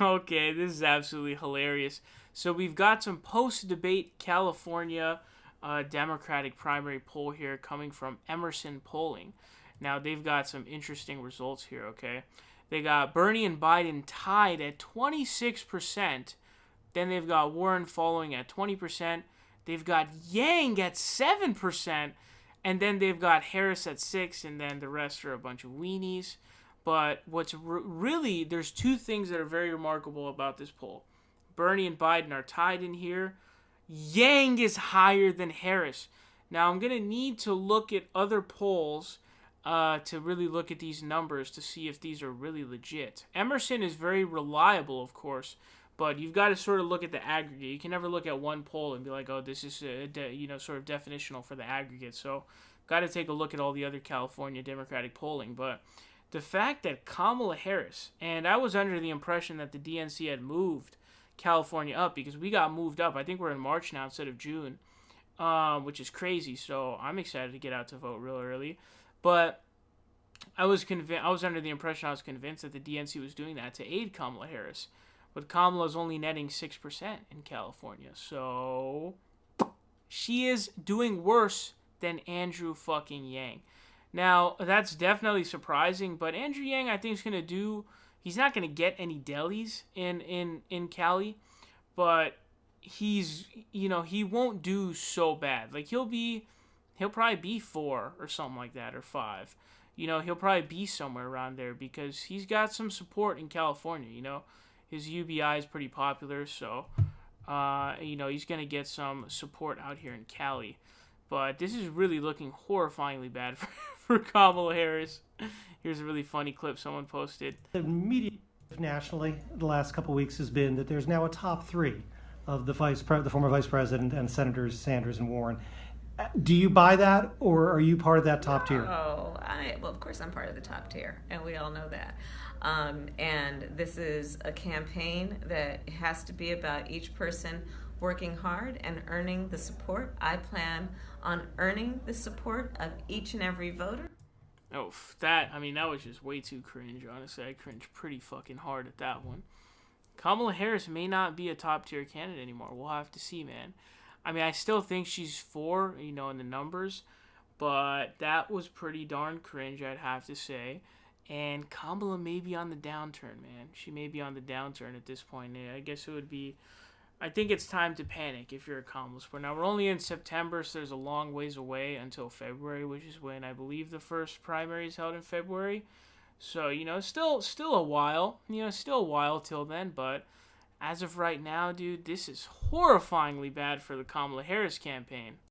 Okay, this is absolutely hilarious. So we've got some post-debate California Democratic primary poll here coming from Emerson Polling. Now they've got some interesting results here. Okay, they got Bernie and Biden tied at 26%. Then they've got Warren following at 20%. They've got Yang at 7%. And then they've got Harris at 6%. And then the rest are a bunch of weenies. But what's really, there's two things that are very remarkable about this poll. Bernie and Biden are tied in here. Yang is higher than Harris. Now, I'm going to need to look at other polls to really look at these numbers to see if these are really legit. Emerson is very reliable, of course, but you've got to sort of look at the aggregate. You can never look at one poll and be like, oh, this is sort of definitional for the aggregate. So, got to take a look at all the other California Democratic polling. But the fact that Kamala Harris, and I was under the impression that the DNC had moved California up because we got moved up. I think we're in March now instead of June, which is crazy. So I'm excited to get out to vote real early. But I was under the impression I was convinced that the DNC was doing that to aid Kamala Harris. But Kamala's only netting 6% in California. So she is doing worse than Andrew fucking Yang. Now, that's definitely surprising, but Andrew Yang, I think, is going to do... He's not going to get any delis in Cali, but he's, he won't do so bad. Like, he'll probably be 4 or something like that, or 5. He'll probably be somewhere around there because he's got some support in California, His UBI is pretty popular, so, he's going to get some support out here in Cali. But this is really looking horrifyingly bad for Kamala Harris. Here's a really funny clip someone posted. The media nationally the last couple of weeks has been that there's now a top 3 of the former vice president and Senators Sanders and Warren. Do you buy that, or are you part of that top tier? Oh, well, of course I'm part of the top tier, and we all know that. And this is a campaign that has to be about each person working hard and earning the support. I plan on earning the support of each and every voter. Oh, that was just way too cringe, honestly. I cringed pretty fucking hard at that one. Kamala Harris may not be a top-tier candidate anymore. We'll have to see, man. I still think she's 4, in the numbers, but that was pretty darn cringe, I'd have to say. And Kamala may be on the downturn, man. She may be on the downturn at this point. I guess it would be... I think it's time to panic if you're a Kamala supporter. Now, we're only in September, so there's a long ways away until February, which is when I believe the first primary is held in February. So, still a while. Still a while till then, but as of right now, dude, this is horrifyingly bad for the Kamala Harris campaign.